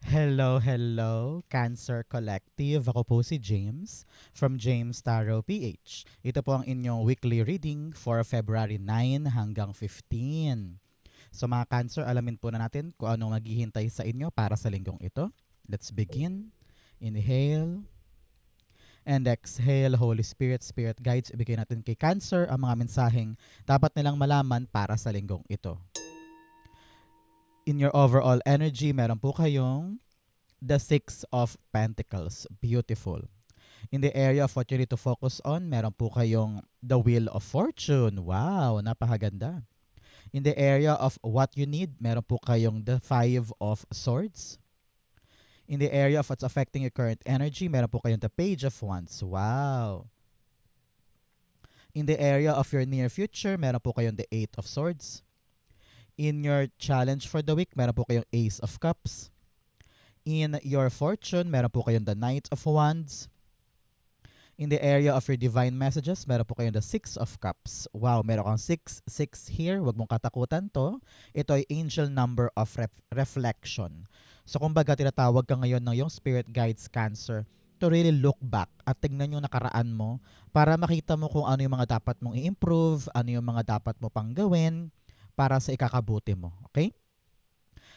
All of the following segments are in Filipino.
Hello, hello, Cancer Collective. Ako po si James from James Tarot PH. Ito po ang inyong weekly reading for February 9 hanggang 15. So mga Cancer, alamin po na natin kung anong maghihintay sa inyo para sa linggong ito. Let's begin. Inhale and exhale. Holy Spirit, Spirit Guides, ibigay natin kay Cancer ang mga mensaheng dapat nilang malaman para sa linggong ito. In your overall energy, meron po kayong the Six of Pentacles. Beautiful. In the area of what you need to focus on, meron po kayong the Wheel of Fortune. Wow, napakaganda. In the area of what you need, meron po kayong the Five of Swords. In the area of what's affecting your current energy, meron po kayong the Page of Wands. Wow. In the area of your near future, meron po kayong the Eight of Swords. In your challenge for the week, meron po kayong Ace of Cups. In your fortune, meron po kayong the Knight of Wands. In the area of your divine messages, meron po kayong the Six of Cups. Wow, meron kang 6 here. Huwag mong katakutan to. Ito ay angel number of reflection. So kumbaga tinatawag ka ngayon ng yung spirit guides Cancer to really look back at tignan yung nakaraan mo para makita mo kung ano yung mga dapat mong i-improve, ano yung mga dapat mo pang gawin para sa ikakabuti mo. Okay?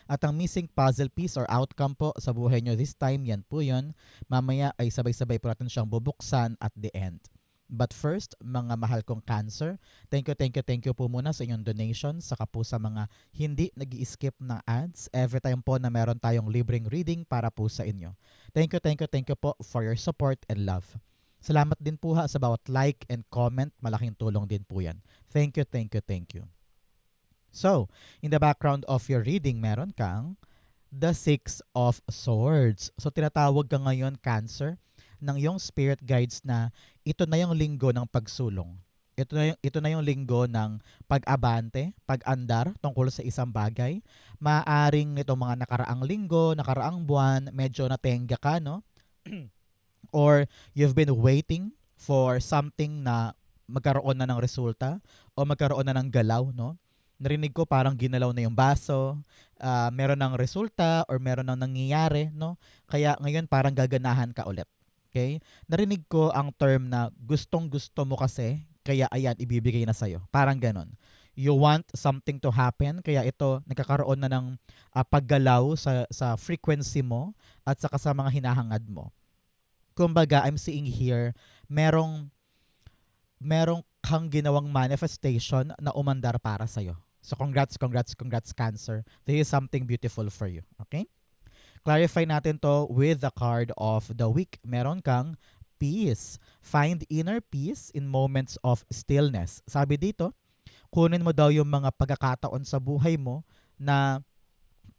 At ang missing puzzle piece or outcome po sa buhay nyo this time, yan po yun. Mamaya ay sabay-sabay po natin siyang bubuksan at the end. But first, mga mahal kong Cancer, thank you po muna sa inyong donations, saka po sa mga hindi nag-i-skip ng ads every time po na meron tayong libreng reading para po sa inyo. Thank you po for your support and love. Salamat din po ha sa bawat like and comment, malaking tulong din po yan. Thank you. So, in the background of your reading, meron kang the Six of Swords. So, tinatawag ka ngayon, Cancer, ng iyong spirit guides na ito na yung linggo ng pagsulong. Ito na yung linggo ng pag-abante, pag-andar tungkol sa isang bagay. Maaring itong mga nakaraang linggo, nakaraang buwan, medyo natenga ka, no? Or you've been waiting for something na magkaroon na ng resulta o magkaroon na ng galaw, no? Narinig ko parang ginalaw na yung baso, meron ng resulta or meron ng nangyayari, no? Kaya ngayon parang gaganahan ka ulit. Okay? Narinig ko ang term na gustong-gusto mo kasi, kaya ayan, ibibigay na sa'yo. Parang ganon. You want something to happen, kaya ito, nagkakaroon na ng paggalaw sa frequency mo at saka sa mga hinahangad mo. Kumbaga, I'm seeing here, merong kang ginawang manifestation na umandar para sa'yo. So congrats Cancer. This is something beautiful for you. Okay? Clarify natin to with the card of the week. Meron kang peace. Find inner peace in moments of stillness. Sabi dito, kunin mo daw yung mga pagkakataon sa buhay mo na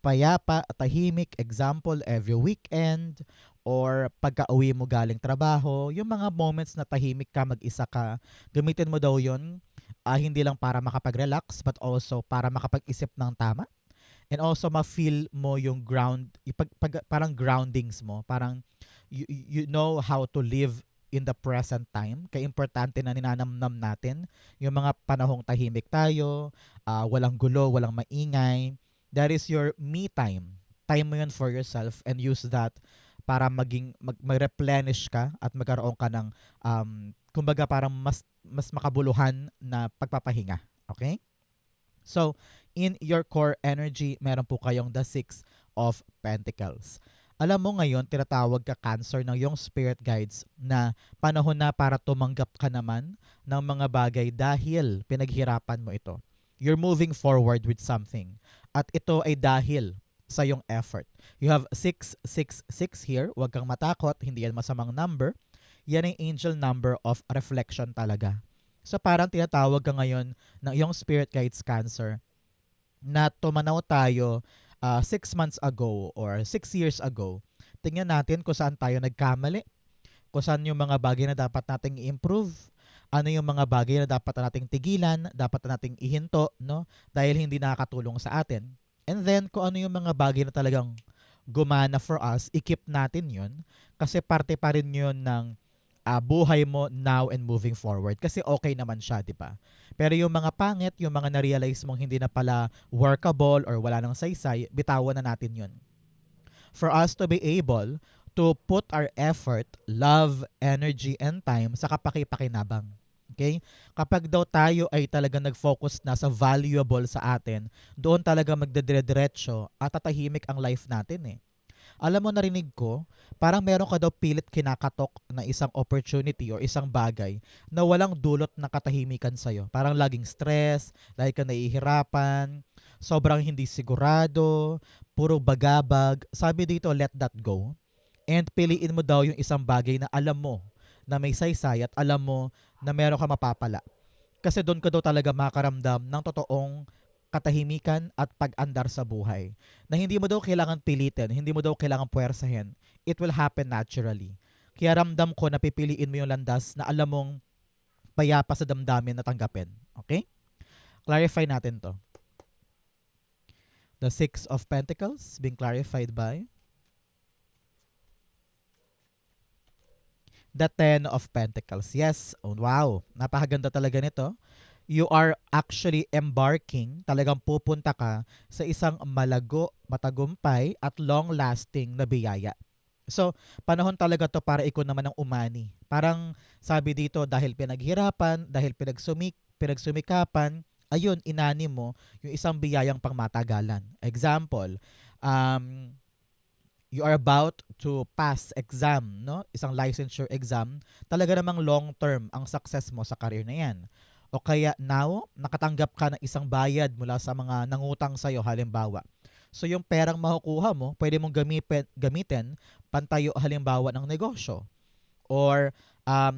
payapa, tahimik, example, every weekend, or pagka-uwi mo galing trabaho, yung mga moments na tahimik ka, mag-isa ka, gamitin mo daw yun, hindi lang para makapag-relax, but also para makapag-isip ng tama. And also, ma-feel mo yung parang groundings mo, parang you know how to live in the present time. Kaya importante na ninanamnam natin yung mga panahong tahimik tayo, walang gulo, walang maingay. That is your me time. Time mo yun for yourself and use that para mag-replenish ka at magkaroon ka ng kumbaga parang mas makabuluhan na pagpapahinga. Okay? So, in your core energy, meron po kayong the Six of Pentacles. Alam mo ngayon, tinatawag ka Cancer ng yung spirit guides na panahon na para tumanggap ka naman ng mga bagay dahil pinaghirapan mo ito. You're moving forward with something. At ito ay dahil sa yung effort. You have 666 here. Huwag kang matakot. Hindi yan masamang number. Yan ay angel number of reflection talaga. So parang tinatawag ka ngayon ng yung spirit guides Cancer na tumanaw tayo 6 months ago or 6 years ago. Tingnan natin kung saan tayo nagkamali. Kung saan yung mga bagay na dapat nating i-improve. Ano yung mga bagay na dapat nating tigilan, dapat nating ihinto, no? Dahil hindi nakakatulong sa atin. And then, kung ano yung mga bagay na talagang gumana for us, i-keep natin yun. Kasi parte pa rin yun ng buhay mo now and moving forward. Kasi okay naman siya, di ba? Pero yung mga pangit, yung mga na-realize mong hindi na pala workable or wala nang saysay, bitawan na natin yun. for us to be able to put our effort, love, energy, and time sa kapaki-pakinabang. Okay? Kapag daw tayo ay talaga nag-focus na sa valuable sa atin, doon talaga magdedire-diretso at tatahimik ang life natin eh. Alam mo, narinig ko, parang meron ka daw pilit kinakatok na isang opportunity or isang bagay na walang dulot na katahimikan sa'yo. Parang laging stress, lagi ka nahihirapan, sobrang hindi sigurado, puro bagabag. Sabi dito, let that go. And piliin mo daw yung isang bagay na alam mo na may saysay at alam mo na meron ka mapapala. Kasi doon ka daw talaga makaramdam ng totoong katahimikan at pag-andar sa buhay. Na hindi mo daw kailangan pilitin, hindi mo daw kailangan puwersahin. It will happen naturally. Kaya ramdam ko na pipiliin mo yung landas na alam mong payapa sa damdamin na tanggapin. Okay? Clarify natin to. The Six of Pentacles being clarified by the Ten of Pentacles. Yes, oh, wow, napakaganda talaga nito. You are actually embarking, talagang pupunta ka sa isang malago, matagumpay at long-lasting na biyaya. So, panahon talaga to para ikaw naman ang umani. Parang sabi dito, dahil pinaghirapan, dahil pinagsumikapan, ayun, inani mo yung isang biyayang pangmatagalan. Example, um, you are about to pass exam, no? Isang licensure exam, talaga namang long term ang success mo sa career na yan. O kaya now, nakatanggap ka ng isang bayad mula sa mga nangutang sa'yo, halimbawa. So yung perang makukuha mo, pwede mong gamitin pantayo halimbawa ng negosyo. Or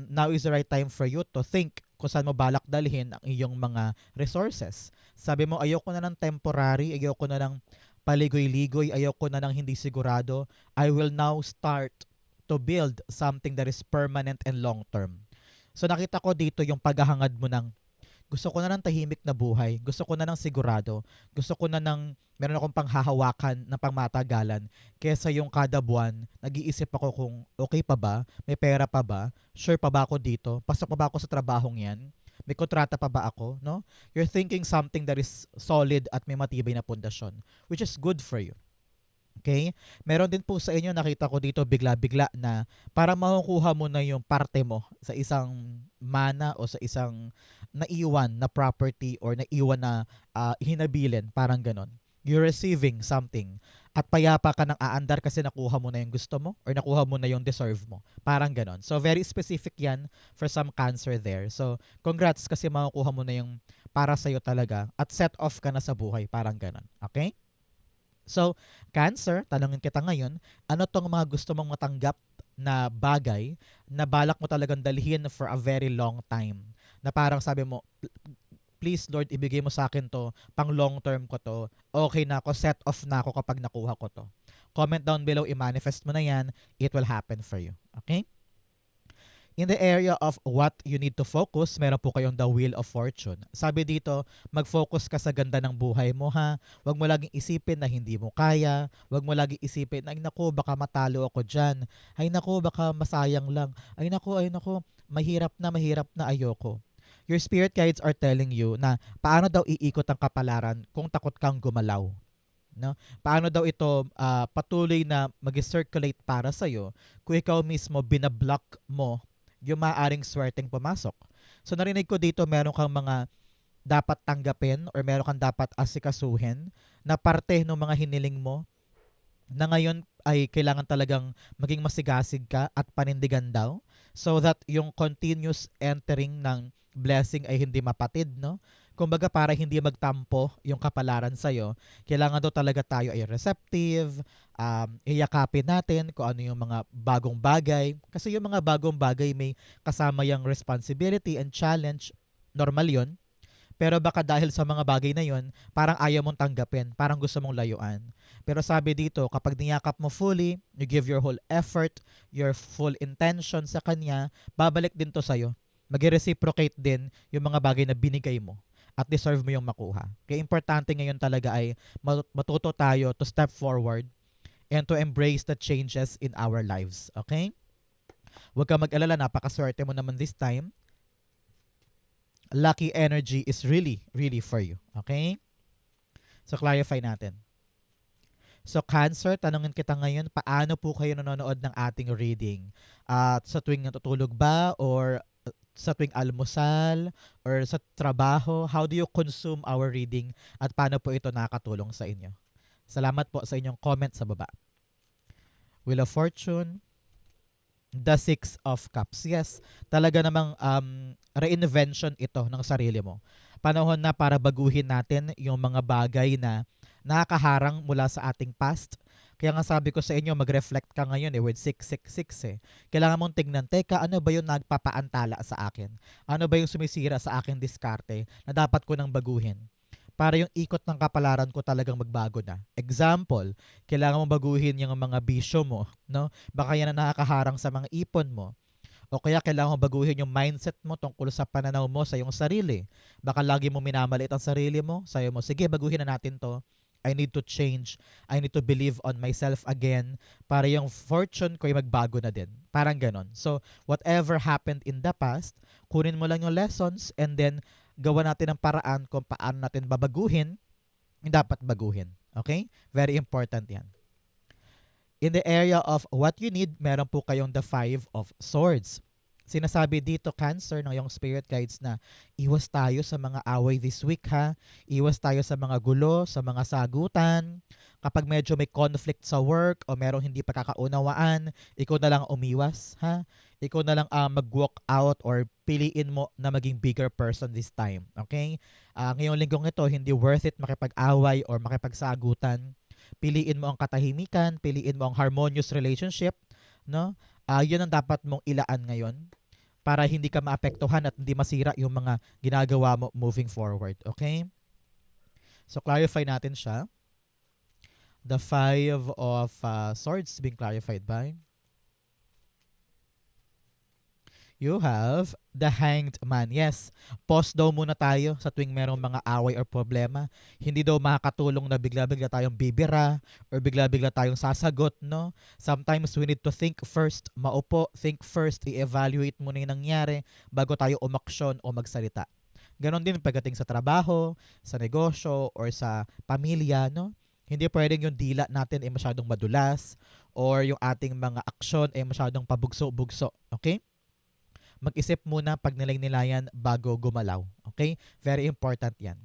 now is the right time for you to think kung saan mo balak dalhin ang iyong mga resources. Sabi mo, ayoko na ng temporary, ayoko na ng paligoy-ligoy, ayoko na ng hindi sigurado. I will now start to build something that is permanent and long-term. So nakita ko dito yung paghahangad mo ng gusto ko na ng tahimik na buhay, gusto ko na ng sigurado, gusto ko na ng meron akong panghahawakan na pangmatagalan kesa yung kada buwan, nag-iisip ako kung okay pa ba, may pera pa ba, sure pa ba ako dito, pasok pa ba ako sa trabahong yan, may kontrata pa ba ako, no? You're thinking something that is solid at may matibay na pundasyon, which is good for you. Okay? Meron din po sa inyo, nakita ko dito bigla-bigla na parang makukuha mo na yung parte mo sa isang mana o sa isang naiwan na property or naiwan na hinabilin, parang ganon. You're receiving something at payapa ka ng aandar kasi nakuha mo na yung gusto mo or nakuha mo na yung deserve mo. Parang ganon. So, very specific yan for some Cancer there. So, congrats kasi makukuha mo na yung para sa'yo talaga at set off ka na sa buhay. Parang ganon. Okay? So, Cancer, tanungin kita ngayon, ano tong mga gusto mong matanggap na bagay na balak mo talagang dalhin for a very long time? Na parang sabi mo, please Lord, ibigay mo sa akin to, pang long term ko to, okay na ako, set off na ako kapag nakuha ko to. Comment down below, i-manifest mo na yan, it will happen for you. Okay? In the area of what you need to focus, meron po kayong the Wheel of Fortune. Sabi dito, mag-focus ka sa ganda ng buhay mo ha. Huwag mo laging isipin na hindi mo kaya. Huwag mo laging isipin, ay naku, baka matalo ako dyan. Ay naku, baka masayang lang. Ay naku, mahirap na ayoko. Your spirit guides are telling you na paano daw iikot ang kapalaran kung takot kang gumalaw. No? Paano daw ito patuloy na mag-circulate para sa'yo kung ikaw mismo binablock mo yung maaaring swerteng pumasok. So narinig ko dito meron kang mga dapat tanggapin or meron kang dapat asikasuhin na parte ng mga hiniling mo na ngayon ay kailangan talagang maging masigasig ka at panindigan daw so that yung continuous entering ng blessing ay hindi mapatid, no? Kumbaga para hindi magtampo yung kapalaran sa'yo, kailangan daw talaga tayo ay receptive, iyakapin natin kung ano yung mga bagong bagay. Kasi yung mga bagong bagay may kasama yung responsibility and challenge, normal yun. Pero baka dahil sa mga bagay na yun, parang ayaw mong tanggapin, parang gusto mong layuan. Pero sabi dito, kapag niyakap mo fully, you give your whole effort, your full intention sa kanya, babalik din to sa'yo. Mag-reciprocate din yung mga bagay na binigay mo at deserve mo yung makuha. Kaya importante ngayon talaga ay matuto tayo to step forward and to embrace the changes in our lives. Okay? Huwag ka mag-alala, napakaswerte mo naman this time. Lucky energy is really, really for you. Okay? So, clarify natin. So Cancer, tanungin kita ngayon, paano po kayo nanonood ng ating reading? At sa tuwing natutulog ba or sa tuwing almusal or sa trabaho? How do you consume our reading at paano po ito nakakatulong sa inyo? Salamat po sa inyong comment sa baba. Wheel of Fortune, the Six of Cups. Yes, talaga namang reinvention ito ng sarili mo. Panahon na para baguhin natin yung mga bagay na nakakaharang mula sa ating past. Kaya nga sabi ko sa inyo, mag-reflect ka ngayon with 666 eh. Kailangan mong tingnan, teka, ano ba yung nagpapaantala sa akin? Ano ba yung sumisira sa aking diskarte na dapat ko nang baguhin? Para yung ikot ng kapalaran ko talagang magbago na. Example, kailangan mong baguhin yung mga bisyo mo, no? Baka yan ang nakakaharang sa mga ipon mo. O kaya kailangan mong baguhin yung mindset mo tungkol sa pananaw mo sa iyong sarili. Baka lagi mo minamaliit ang sarili mo. Sayo mo, sige, baguhin na natin to. I need to change. I need to believe on myself again para yung fortune ko ay magbago na din. Parang ganon. So, whatever happened in the past, kunin mo lang yung lessons and then gawa natin ang paraan kung paano natin babaguhin yung dapat baguhin. Okay? Very important yan. In the area of what you need, meron po kayong the Five of Swords. Sinasabi dito, Cancer, ng iyong spirit guides na iwas tayo sa mga away this week ha. Iwas tayo sa mga gulo, sa mga sagutan. Kapag medyo may conflict sa work o merong hindi pagkakaunawaan, ikaw na lang umiwas ha. Ikaw na lang mag-walk out or piliin mo na maging bigger person this time. Okay? Ngayong linggong ito, hindi worth it makipag-away or makipagsagutan. Piliin mo ang katahimikan, piliin mo ang harmonious relationship, no? Yun ang dapat mong ilaan ngayon para hindi ka maapektuhan at hindi masira yung mga ginagawa mo moving forward. Okay? So, clarify natin siya. The Five of Swords being clarified by you have the Hanged Man. Yes, pause daw muna tayo sa tuwing merong mga away or problema. Hindi daw makakatulong na bigla-bigla tayong bibira or bigla-bigla tayong sasagot, no? Sometimes we need to think first, maupo, think first, i-evaluate muna yung nangyari bago tayo umaksyon o magsalita. Ganon din pagdating sa trabaho, sa negosyo, or sa pamilya, no? Hindi pwedeng yung dila natin ay masyadong madulas or yung ating mga aksyon ay masyadong pabugso-bugso. Okay? Mag-isip muna pag nilay-nilayan bago gumalaw. Okay? Very important yan.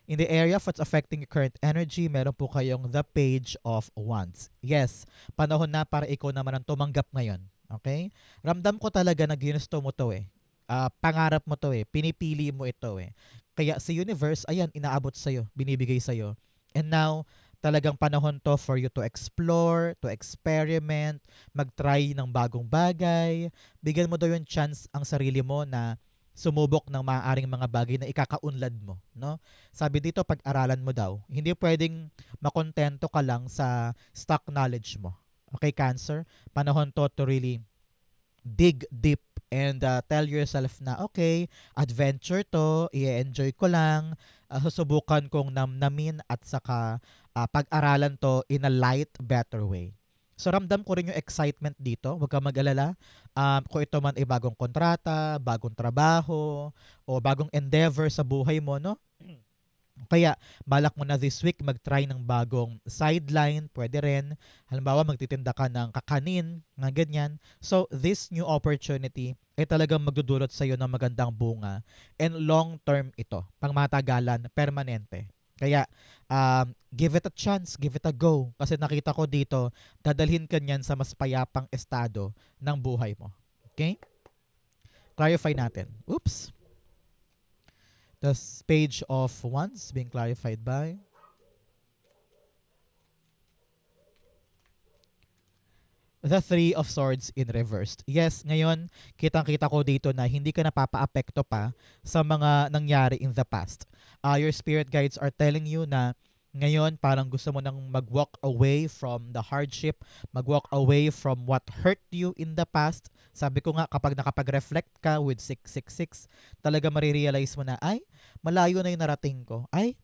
In the area of what's affecting your current energy, meron po kayong the Page of Wands. Yes, panahon na para ikaw naman ang tumanggap ngayon. Okay? Ramdam ko talaga na ginusto mo to eh. Pangarap mo to eh. Pinipili mo ito eh. Kaya si universe, ayan, inaabot sa'yo, binibigay sa'yo. And now, talagang panahon to for you to explore, to experiment, mag-try ng bagong bagay. Bigyan mo daw yung chance ang sarili mo na sumubok ng maaaring mga bagay na ikakaunlad mo, no? Sabi dito, pag-aralan mo daw. Hindi pwedeng makontento ka lang sa stock knowledge mo. Okay, Cancer? Panahon to really dig deep and tell yourself na, okay, adventure to, i-enjoy ko lang, susubukan kong namnamin at saka pag-aralan to in a light, better way. So ramdam ko rin yung excitement dito. Huwag kang mag-alala. Kung ito man ay bagong kontrata, bagong trabaho, o bagong endeavor sa buhay mo, no? Kaya balak mo na this week mag-try ng bagong sideline, pwede rin. Halimbawa magtitinda ka ng kakanin, nga ganyan. So this new opportunity ay talagang magdudulot sa iyo ng magandang bunga and long term ito, pangmatagalan, permanente. Kaya give it a chance, give it a go. Kasi nakita ko dito, dadalhin ka niyan sa mas payapang estado ng buhay mo. Okay? Clarify natin. Oops. The Page of Wands being clarified by the Three of Swords in reversed. Yes, ngayon, kitang-kita ko dito na hindi ka napapaapekto pa sa mga nangyari in the past. Your spirit guides are telling you na ngayon parang gusto mo nang mag-walk away from the hardship, mag-walk away from what hurt you in the past. Sabi ko nga, kapag nakapag-reflect ka with 666, talaga marirealize mo na, ay, malayo na yung narating ko. Ay,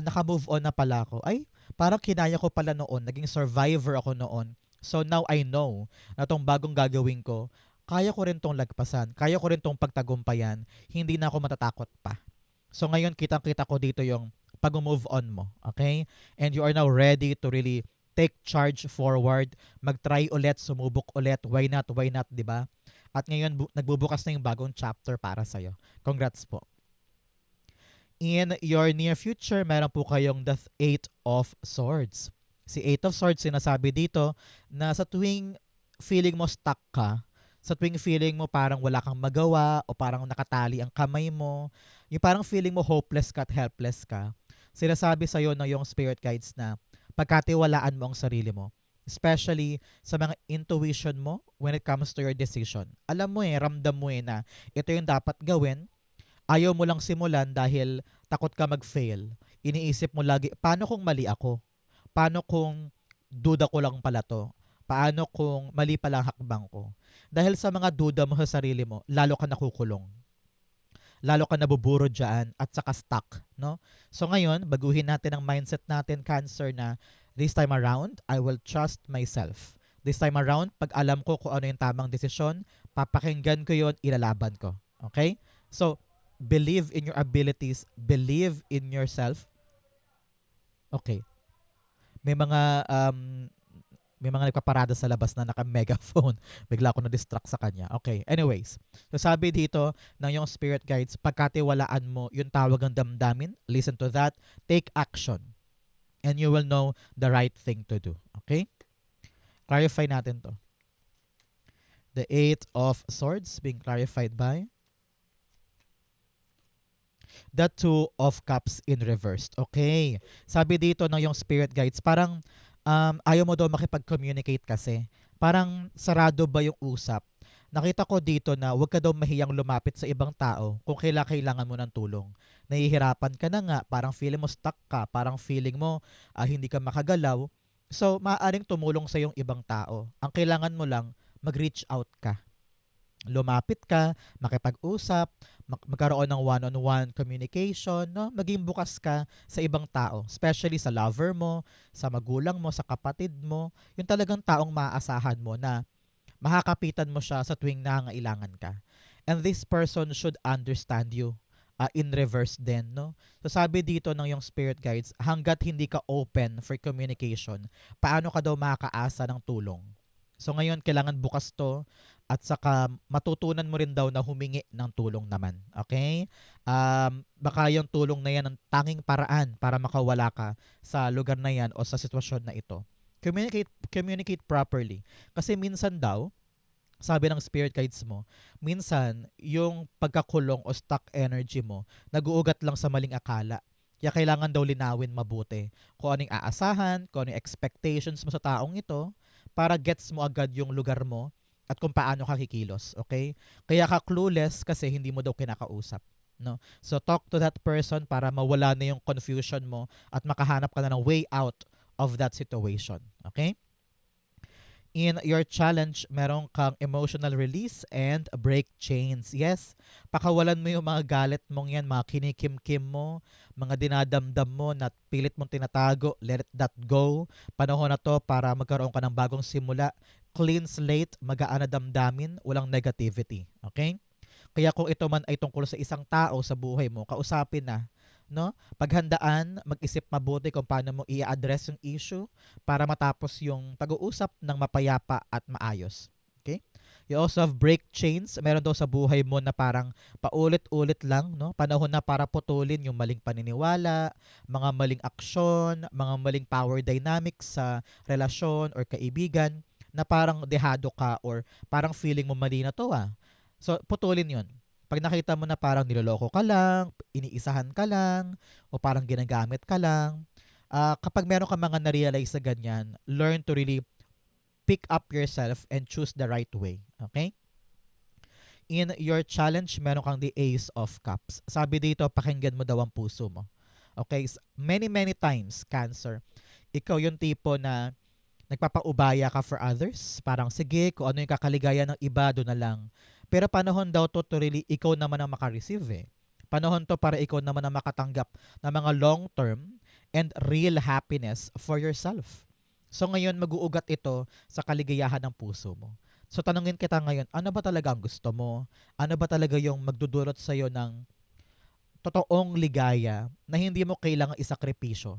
naka-move on na pala ako. Ay, parang kinaya ko pala noon, naging survivor ako noon. So now I know na tong bagong gagawin ko, kaya ko rin tong lagpasan, kaya ko rin tong pagtagumpayan, hindi na ako matatakot pa. So ngayon kitang-kita ko dito yung pag-move on mo. Okay? And you are now ready to really take charge forward, mag-try ulit, sumubok ulit, why not, di ba? At ngayon, nagbubukas na yung bagong chapter para sa'yo. Congrats po. In your near future, meron po kayong the Eight of Swords. Si Eight of Swords, sinasabi dito na sa tuwing feeling mo stuck ka, sa tuwing feeling mo parang wala kang magawa o parang nakatali ang kamay mo, yung parang feeling mo hopeless ka at helpless ka, sinasabi sa'yo na yung spirit guides na pagkatiwalaan mo ang sarili mo. Especially sa mga intuition mo when it comes to your decision. Alam mo ramdam mo na ito yung dapat gawin. Ayaw mo lang simulan dahil takot ka mag-fail. Iniisip mo lagi, paano kung mali ako? Paano kung duda ko lang pala to? Paano kung mali pala ang hakbang ko? Dahil sa mga duda mo sa sarili mo, lalo ka nakukulong. Lalo ka nabuburo dyan at saka stuck. No? So ngayon, baguhin natin ang mindset natin, Cancer, na this time around, I will trust myself. This time around, pag alam ko kung ano yung tamang desisyon, papakinggan ko yon, ilalaban ko. Okay? So, believe in your abilities, believe in yourself. Okay. May mga nagpaparada sa labas na naka-megaphone. Bigla ako na-distract sa kanya. Okay, anyways. So sabi dito ng yung spirit guides, pagkatiwalaan mo yung tawag ng damdamin, listen to that, take action, and you will know the right thing to do. Okay? Clarify natin to. The Eight of Swords being clarified by the Two of Cups in reversed. Okay. Sabi dito ng yung spirit guides, parang ayaw mo daw makipag-communicate kasi. Parang sarado ba yung usap? Nakita ko dito na huwag ka daw mahiyang lumapit sa ibang tao kung kailangan mo ng tulong. Nahihirapan ka na nga, parang feeling mo stuck ka, parang feeling mo hindi ka makagalaw. So, maaaring tumulong sa yung ibang tao. Ang kailangan mo lang, mag-reach out ka. Lumapit ka, makipag-usap, magkaroon ng one-on-one communication, no? Maging bukas ka sa ibang tao, especially sa lover mo, sa magulang mo, sa kapatid mo, yung talagang taong maaasahan mo na makakapitan mo siya sa tuwing nangangailangan ka. And this person should understand you in reverse din, no? So sabi dito ng yung spirit guides, hanggat hindi ka open for communication, paano ka daw makakaasa ng tulong? So ngayon, kailangan bukas to at saka matutunan mo rin daw na humingi ng tulong naman. Okay? Baka yung tulong na yan ang tanging paraan para makawala ka sa lugar na yan o sa sitwasyon na ito. Communicate properly. Kasi minsan daw, sabi ng spirit guides mo, minsan yung pagkakulong o stuck energy mo, nag-uugat lang sa maling akala. Kaya kailangan daw linawin mabuti kung anong aasahan, kung anong expectations mo sa taong ito, para gets mo agad yung lugar mo at kung paano ka kikilos, okay? Kaya ka clueless kasi hindi mo daw kinakausap, no? So talk to that person para mawala na yung confusion mo at makahanap ka na ng way out of that situation, okay? In your challenge, meron kang emotional release and break chains. Yes, pakawalan mo yung mga galit mong yan, mga kinikim-kim mo, mga dinadamdam mo na pilit mong tinatago, let that go. Panahon na to para magkaroon ka ng bagong simula. Clean slate, magaan na damdamin, walang negativity. Okay? Kaya kung ito man ay tungkol sa isang tao sa buhay mo, kausapin na, no? Paghandaan, mag-isip mabuti kung paano mo i-address yung issue para matapos yung pag-uusap ng mapayapa at maayos. Okay? You also have break chains. Meron daw sa buhay mo na parang paulit-ulit lang, no? Panahon na para putulin yung maling paniniwala, mga maling aksyon, mga maling power dynamics sa relasyon or kaibigan na parang dehado ka or parang feeling mo mali na to So, putulin yun. Pag nakita mo na parang niloloko ka lang, iniisahan ka lang, o parang ginagamit ka lang, kapag meron ka mga na-realize sa ganyan, learn to really pick up yourself and choose the right way. Okay? In your challenge, meron kang the Ace of Cups. Sabi dito, pakinggan mo daw ang puso mo. Okay? Many times, Cancer, ikaw yung tipo na nagpapaubaya ka for others. Parang, sige, kung ano yung kakaligayan ng iba, doon na lang. Pero panahon daw to really ikaw naman ang makareceive Panahon to para ikaw naman ang makatanggap ng mga long-term and real happiness for yourself. So ngayon, mag-uugat ito sa kaligayahan ng puso mo. So tanungin kita ngayon, ano ba talaga ang gusto mo? Ano ba talaga yung magdudulot sa'yo ng totoong ligaya na hindi mo kailangang isakripisyo.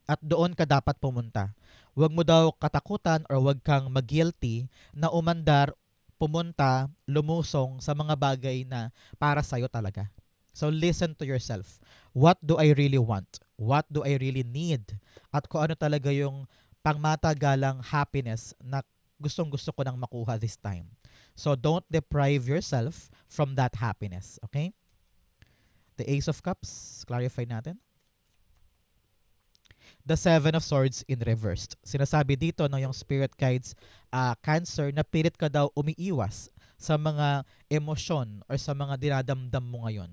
At doon ka dapat pumunta. Huwag mo daw katakutan or huwag kang mag-guilty na umandar, pumunta, lumusong sa mga bagay na para sa'yo talaga. So listen to yourself. What do I really want? What do I really need? At kung ano talaga yung pangmatagalang happiness na gustong-gusto ko nang makuha this time. So don't deprive yourself from that happiness. Okay? The Ace of Cups, clarify natin. The Seven of Swords in reversed. Sinasabi dito ng yung spirit guides, Cancer, na pilit ka daw umiiwas sa mga emosyon or sa mga dinadamdam mo ngayon.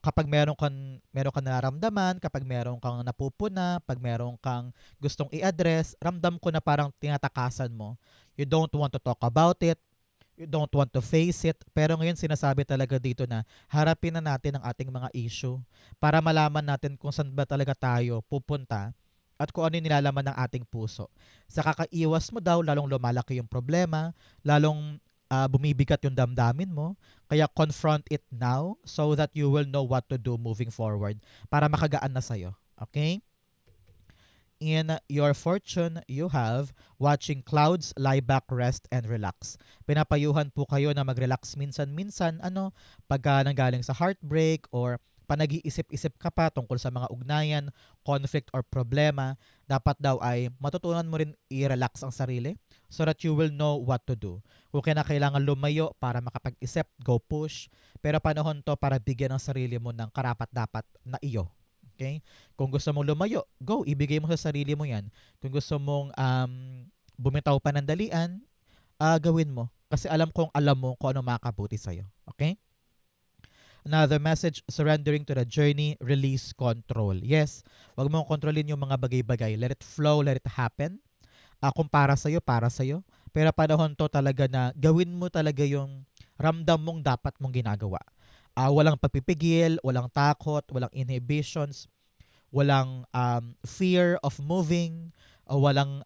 Kapag meron kang nararamdaman, kapag meron kang napupuna, pag meron kang gustong i-address, ramdam ko na parang tinatakasan mo. You don't want to talk about it. You don't want to face it. Pero ngayon sinasabi talaga dito na harapin na natin ang ating mga issue para malaman natin kung saan ba talaga tayo pupunta at kung ano yung nilalaman ng ating puso. Sa kakaiwas mo daw, lalong lumalaki yung problema, lalong bumibigat yung damdamin mo. Kaya confront it now so that you will know what to do moving forward para makagaan na sa'yo. Okay? In your fortune, you have watching clouds, lie back, rest, and relax. Pinapayuhan po kayo na mag-relax minsan-minsan, pag nanggaling sa heartbreak or panag-iisip-isip ka pa tungkol sa mga ugnayan, conflict, or problema, dapat daw ay matutunan mo rin i-relax ang sarili so that you will know what to do. Kung kailangan lumayo para makapag-isip, go push. Pero panahon to para bigyan ng sarili mo ng karapat-dapat na iyo. Okay? Kung gusto mong lumayo, go, ibigay mo sa sarili mo yan. Kung gusto mong bumitaw pa ng dalian, gawin mo. Kasi alam mo kung ano makabuti sa'yo. Okay? Another message, surrendering to the journey, release control. Yes, wag mong kontrolin yung mga bagay-bagay. Let it flow, let it happen. Kung para sa'yo, para sa'yo. Pero panahon to talaga na gawin mo talaga yung ramdam mong dapat mong ginagawa. Walang pagpipigil, walang takot, walang inhibitions, walang fear of moving, walang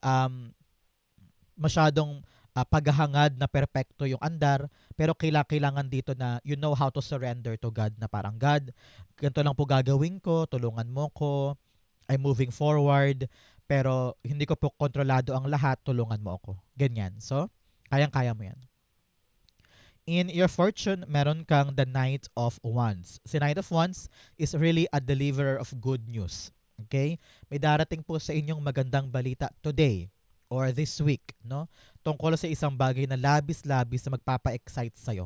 masyadong paghahangad na perpekto yung andar, pero kailangan dito na you know how to surrender to God na parang God, ganito lang po gagawin ko, tulungan mo ko, I'm moving forward, pero hindi ko po kontrolado ang lahat, tulungan mo ako. Ganyan. So, kayang-kaya mo yan. In your fortune, meron kang the Knight of Wands. Si Knight of Wands is really a deliverer of good news. Okay? May darating po sa inyong magandang balita today or this week, no? Tungkol sa isang bagay na labis-labis na magpapa-excite sa'yo.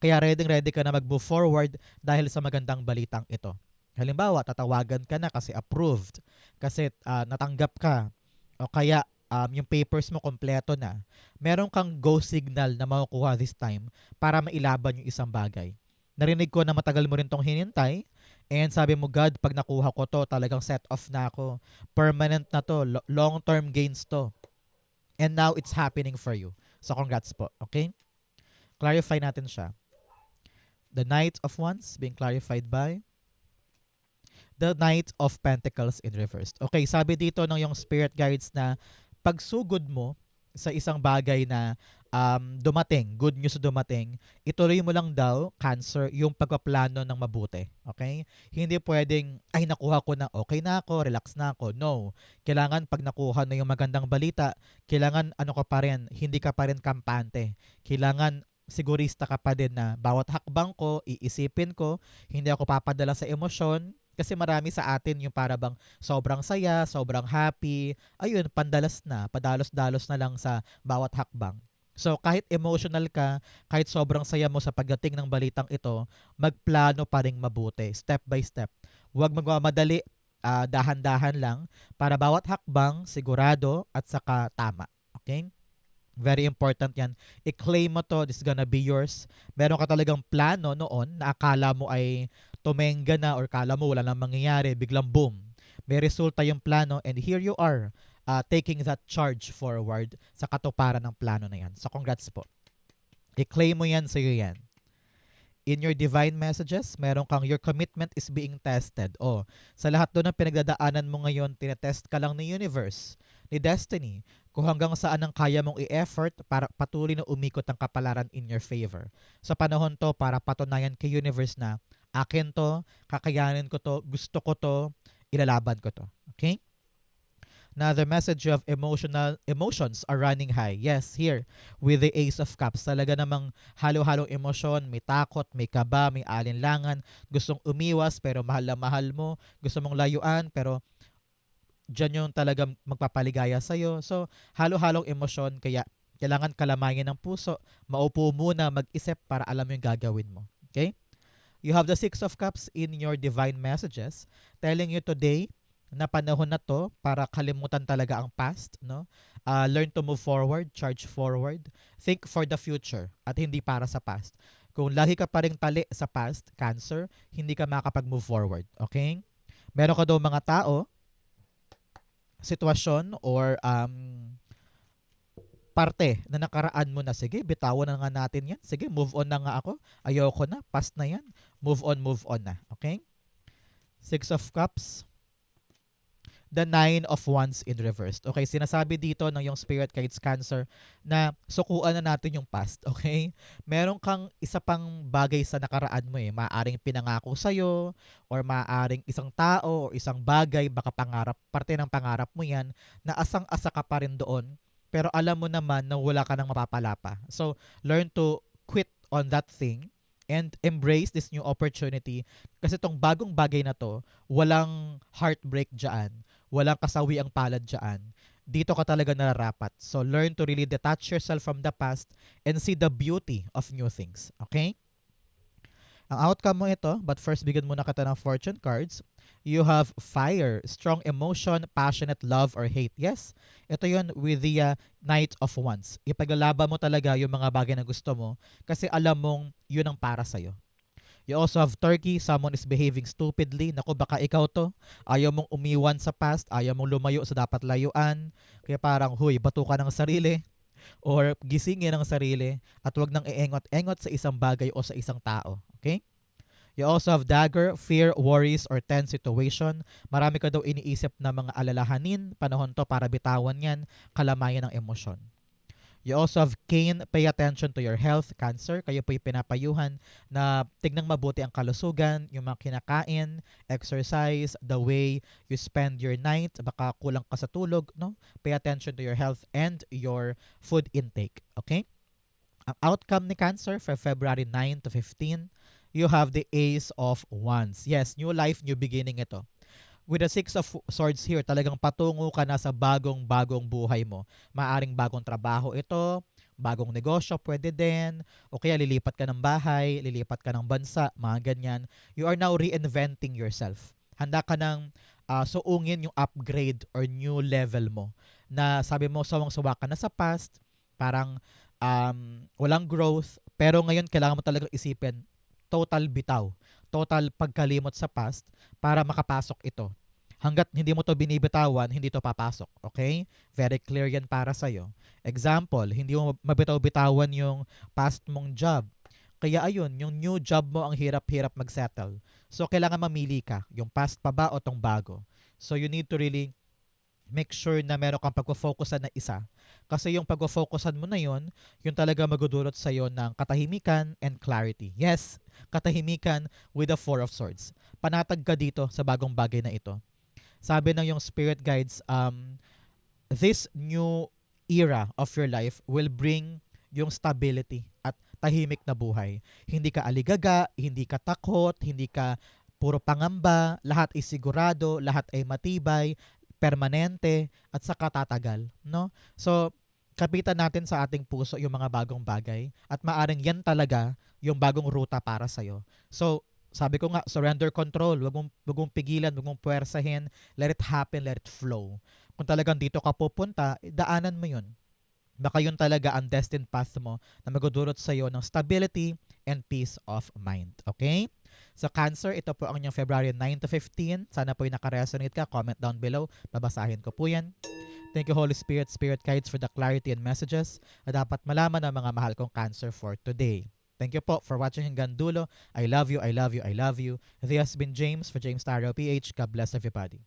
Kaya ready ka na mag-move forward dahil sa magandang balitang ito. Halimbawa, tatawagan ka na kasi approved, kasi natanggap ka, o kaya yung papers mo kompleto na, meron kang go signal na makukuha this time para mailaban yung isang bagay. Narinig ko na matagal mo rin tong hinintay and sabi mo, God, pag nakuha ko to, talagang set off na ako. Permanent na to, long-term gains to. And now it's happening for you. So congrats po, okay? Clarify natin siya. The Knight of Wands being clarified by the Knight of Pentacles in reverse. Okay, sabi dito ng yung spirit guides na pagsugod mo sa isang bagay na dumating, good news dumating, ituloy mo lang daw, Cancer, yung pagpaplano ng mabuti. Okay? Hindi pwedeng, ay nakuha ko na, okay na ako, relax na ako. No. Kailangan pag nakuha na yung magandang balita, kailangan ka pa rin, hindi ka pa rin kampante. Kailangan sigurista ka pa din na bawat hakbang ko, iisipin ko, hindi ako papadala sa emosyon, kasi marami sa atin yung para bang sobrang saya, sobrang happy, ayun, padalos-dalos na lang sa bawat hakbang. So kahit emotional ka, kahit sobrang saya mo sa pagdating ng balitang ito, magplano pa rin mabuti, step by step. Huwag magmamadali, dahan-dahan lang, para bawat hakbang sigurado at saka tama. Okay? Very important yan. I-claim mo to, this is gonna be yours. Meron ka talagang plano noon na akala mo ay tumenga na or kala mo wala nang mangyayari, biglang boom. May resulta yung plano and here you are taking that charge forward sa katuparan ng plano na yan. So congrats po. I-claim mo yan, sa'yo yan. In your divine messages, meron kang your commitment is being tested. Sa lahat doon ng pinagdadaanan mo ngayon, tinetest ka lang ni universe, ni destiny, kung hanggang saan ang kaya mong i-effort para patuloy na umikot ang kapalaran in your favor. Sa panahon to, para patunayan kay universe na Akin to, kakayanin ko to, gusto ko to, ilalaban ko to. Okay? Another message of emotions are running high. Yes, here with the Ace of Cups, talaga namang halo-halong emosyon, may takot, may kaba, may alinlangan, gustong umiwas pero mahal na mahal mo, gusto mong layuan pero dyan yung talagang magpapaligaya sa'yo. So, halo-halong emosyon, kaya kailangan kalamayan ng puso, maupo muna, mag-isip para alam mo yung gagawin mo. Okay? You have the Six of Cups in your divine messages telling you today na panahon na to para kalimutan talaga ang past, no? Learn to move forward, charge forward, think for the future at hindi para sa past. Kung lagi ka pa ring tali sa past, Cancer, hindi ka makapag-move forward, okay? Meron ka daw mga tao, sitwasyon or parte na nakaraan mo na, sige, bitawan na nga natin yan. Sige, move on na nga ako. Ayoko na, past na yan. Move on na. Okay? Six of Cups. The Nine of Wands in reverse. Okay, sinasabi dito ng yung Spirit Guides Cancer na sukuan na natin yung past. Okay? Meron kang isa pang bagay sa nakaraan mo eh. Maaring pinangako sa'yo or maaring isang tao o isang bagay, baka pangarap, parte ng pangarap mo yan, na asang-asa ka pa rin doon pero alam mo naman na wala ka nang mapapala pa. So, learn to quit on that thing and embrace this new opportunity kasi itong bagong bagay na to, walang heartbreak dyan, walang kasawi ang palad dyan. Dito ka talaga nararapat. So, learn to really detach yourself from the past and see the beauty of new things. Okay? Ang outcome mo ito, but first bigyan muna kita ng fortune cards. You have fire, strong emotion, passionate love or hate. Yes, ito yun with the Knight of Wands. Ipaglalaban mo talaga yung mga bagay na gusto mo kasi alam mong yun ang para sa'yo. You also have Turkey, someone is behaving stupidly. Naku, baka ikaw to. Ayaw mong umiwan sa past, ayaw mong lumayo sa dapat layuan. Kaya parang, huy, bato ka ng sarili or gisingin ang sarili at wag nang iengot-engot sa isang bagay o sa isang tao. Okay? You also have dagger, fear, worries, or tense situation. Marami ka daw iniisip na mga alalahanin. Panahon to para bitawan yan, kalamayan ng emosyon. You also have Cain, pay attention to your health, Cancer. Kayo po'y pinapayuhan na tignang mabuti ang kalusugan, yung mga kinakain, exercise, the way you spend your night, baka kulang ka sa tulog, no? Pay attention to your health and your food intake, okay? Ang outcome ni Cancer for February 9 to 15, you have the Ace of Wands. Yes, new life, new beginning ito. With the Six of Swords here, talagang patungo ka na sa bagong-bagong buhay mo. Maaring bagong trabaho ito, bagong negosyo, pwede din. O kaya lilipat ka ng bahay, lilipat ka ng bansa, mga ganyan. You are now reinventing yourself. Handa ka ng suungin yung upgrade or new level mo. Na sabi mo, sawang-sawa ka na sa past, parang walang growth, pero ngayon kailangan mo talagang isipin, total bitaw, total pagkalimot sa past para makapasok ito. Hanggat hindi mo to binibitawan, hindi to papasok. Okay? Very clear yan para sa'yo. Example, hindi mo mabitaw-bitawan yung past mong job. Kaya ayun, yung new job mo ang hirap-hirap mag-settle. So, kailangan mamili ka. Yung past pa ba o tong bago? So, you need to really make sure na meron kang pagpo-focusan na isa. Kasi yung pagpo-focusan mo na yun, yung talaga magudulot sa'yo ng katahimikan and clarity. Yes, katahimikan with the Four of Swords. Panatag ka dito sa bagong bagay na ito. Sabi ng yung spirit guides, this new era of your life will bring yung stability at tahimik na buhay. Hindi ka aligaga, hindi ka takot, hindi ka puro pangamba, lahat ay sigurado, lahat ay matibay, permanente, at saka tatagal. No? So, kapitan natin sa ating puso yung mga bagong bagay at maaring yan talaga yung bagong ruta para sa'yo. So, sabi ko nga, surrender control. Wag mong pigilan, wag mong puwersahin. Let it happen, let it flow. Kung talagang dito ka pupunta, daanan mo yun. Baka yun talaga ang destined path mo na magdudulot sa iyo ng stability and peace of mind. Okay? So Cancer, ito po ang inyong February 9 to 15. Sana po yung nakaresonate ka. Comment down below. Babasahin ko po yan. Thank you Holy Spirit, Spirit Guides for the clarity and messages na dapat malaman ng mga mahal kong Cancer for today. Thank you po for watching hanggang dulo. I love you, I love you, I love you. This has been James for James Tarot PH. God bless everybody.